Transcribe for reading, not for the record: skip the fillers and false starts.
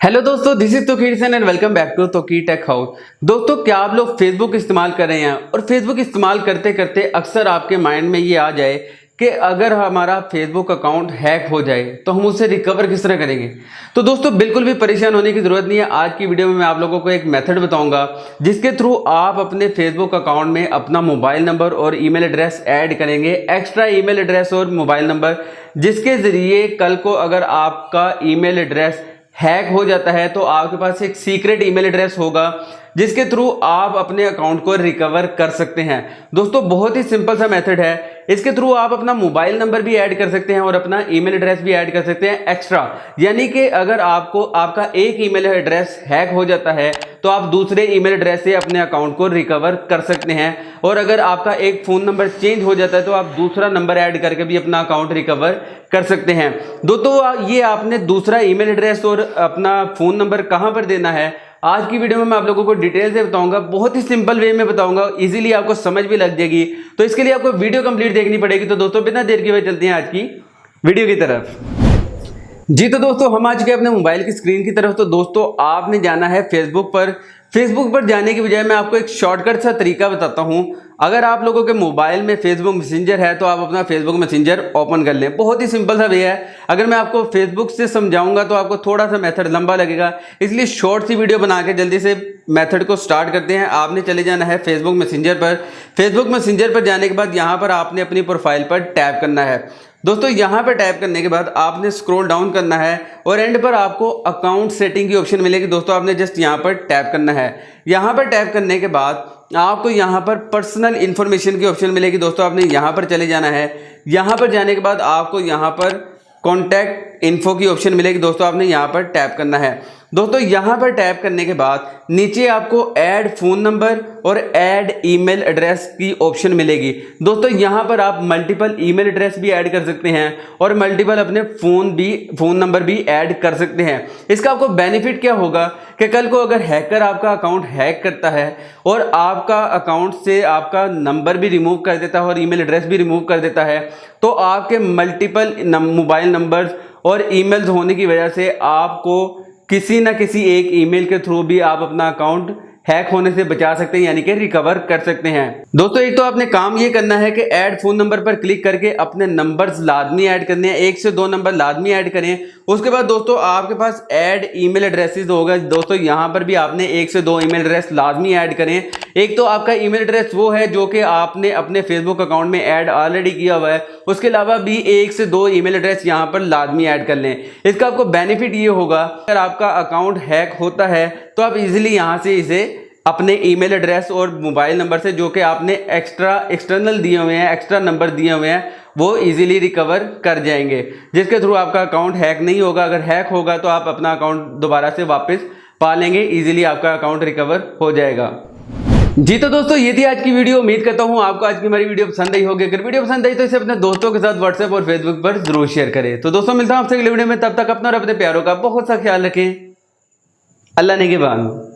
Hello दोस्तों, this is Tauqeer Sen and welcome back to Tauqeer tech house. दोस्तों, क्या आप लोग फेसबुक इस्तेमाल कर रहे हैं और फेसबुक इस्तेमाल करते करते अक्सर आपके माइंड में ये आ जाए कि अगर हमारा फेसबुक अकाउंट हैक हो जाए तो हम उसे रिकवर किस तरह करेंगे। तो दोस्तों, बिल्कुल भी परेशान होने की ज़रूरत नहीं है। आज की वीडियो में मैं आप लोगों को एक मेथड बताऊंगा जिसके थ्रू आप अपने फेसबुक अकाउंट में अपना मोबाइल नंबर और ईमेल एड्रेस ऐड करेंगे, एक्स्ट्रा ईमेल एड्रेस और मोबाइल नंबर, जिसके ज़रिए कल को अगर आपका ईमेल एड्रेस हैक हो जाता है तो आपके पास एक सीक्रेट ईमेल एड्रेस होगा जिसके थ्रू आप अपने अकाउंट को रिकवर कर सकते हैं। दोस्तों, बहुत ही सिंपल सा मेथड है। इसके थ्रू आप अपना मोबाइल नंबर भी ऐड कर सकते हैं और अपना ईमेल एड्रेस भी ऐड कर सकते हैं एक्स्ट्रा। यानी कि अगर आपको आपका एक ईमेल एड्रेस हैक हो जाता है तो आप दूसरे ईमेल एड्रेस से अपने अकाउंट को रिकवर कर सकते हैं, और अगर आपका एक फ़ोन नंबर चेंज हो जाता है तो आप दूसरा नंबर ऐड करके भी अपना अकाउंट रिकवर कर सकते हैं। दोस्तों, ये आपने दूसरा ईमेल एड्रेस और अपना फ़ोन नंबर कहाँ पर देना है, आज की वीडियो में मैं आप लोगों को डिटेल से बताऊंगा। बहुत ही सिंपल वे में बताऊंगा, इजीली आपको समझ भी लग जाएगी। तो इसके लिए आपको वीडियो कंप्लीट देखनी पड़ेगी। तो दोस्तों, बिना देर किए हुए चलते हैं आज की वीडियो की तरफ। जी तो दोस्तों, हम आ चुके हैं अपने मोबाइल की स्क्रीन की तरफ। तो दोस्तों, आपने जाना है फेसबुक पर। फेसबुक पर जाने की बजाय मैं आपको एक शॉर्टकट सा तरीका बताता हूं। अगर आप लोगों के मोबाइल में फेसबुक मैसेंजर है तो आप अपना फेसबुक मैसेंजर ओपन कर लें। बहुत ही सिंपल सा वे है। अगर मैं आपको फेसबुक से समझाऊंगा तो आपको थोड़ा सा मेथड लंबा लगेगा, इसलिए शॉर्ट सी वीडियो बना के जल्दी से मेथड को स्टार्ट करते हैं। आपने चले जाना है फेसबुक मैसेंजर पर। फेसबुक मैसेंजर पर जाने के बाद यहाँ पर आपने अपनी प्रोफाइल पर टैप करना है। दोस्तों, यहाँ पर टैप करने के बाद आपने स्क्रॉल डाउन करना है और एंड पर आपको अकाउंट सेटिंग की ऑप्शन मिलेगी। दोस्तों, आपने जस्ट यहाँ पर टैप करना है। यहाँ पर टैप करने के बाद आपको यहाँ पर पर्सनल इन्फॉर्मेशन की ऑप्शन मिलेगी। दोस्तों, आपने यहाँ पर चले जाना है। यहाँ पर जाने के बाद आपको यहाँ पर कॉन्टैक्ट इन्फो की ऑप्शन मिलेगी। दोस्तों, आपने यहाँ पर टैप करना है। दोस्तों, यहाँ पर टैप करने के बाद नीचे आपको ऐड फ़ोन नंबर और ऐड ईमेल एड्रेस की ऑप्शन मिलेगी। दोस्तों, यहाँ पर आप मल्टीपल ईमेल एड्रेस भी ऐड कर सकते हैं और मल्टीपल अपने फ़ोन नंबर भी ऐड कर सकते हैं। इसका आपको बेनिफिट क्या होगा कि कल को अगर हैकर आपका अकाउंट हैक करता है और आपका अकाउंट से आपका नंबर भी रिमूव कर देता है और ईमेल एड्रेस भी रिमूव कर देता है, तो आपके मल्टीपल मोबाइल नंबर्स और ईमेल्स होने की वजह से आपको किसी ना किसी एक ईमेल के थ्रू भी आप अपना अकाउंट हैक होने से बचा सकते हैं, यानी कि रिकवर कर सकते हैं। दोस्तों, एक तो आपने काम ये करना है कि ऐड फोन नंबर पर क्लिक करके अपने नंबर्स लाजमी ऐड करने हैं। 1 से 2 नंबर लाजमी ऐड करें। उसके बाद दोस्तों, आपके पास ऐड ईमेल एड्रेसेस होगा। दोस्तों, यहाँ पर भी आपने 1 से 2 ईमेल एड्रेस लाजमी ऐड करें। एक तो आपका ईमेल एड्रेस वो है जो कि आपने अपने फेसबुक अकाउंट में ऐड ऑलरेडी किया हुआ है। उसके अलावा भी 1 से 2 ईमेल एड्रेस यहाँ पर लाजमी ऐड कर लें। इसका आपको बेनिफिट ये होगा, अगर आपका अकाउंट हैक होता है तो आप इजीली यहाँ से इसे अपने ईमेल एड्रेस और मोबाइल नंबर से, जो कि आपने एक्सटर्नल दिए हुए हैं, एक्स्ट्रा नंबर दिए हुए हैं, वो इजीली रिकवर कर जाएंगे, जिसके थ्रू आपका अकाउंट हैक नहीं होगा। अगर हैक होगा तो आप अपना अकाउंट दोबारा से वापस पा लेंगे, इजीली आपका अकाउंट रिकवर हो जाएगा। जी तो दोस्तों, ये थी आज की वीडियो। उम्मीद करता हूँ आपको आज की हमारी वीडियो पसंद आई होगी। अगर वीडियो पसंद आई तो इसे अपने दोस्तों के साथ व्हाट्सएप और फेसबुक पर जरूर शेयर करें। तो दोस्तों, मिलता हूँ आपसे अगले वीडियो में। तब तक अपना और अपने प्यारों का बहुत सा ख्याल रखें। अल्लाह ने के बाद।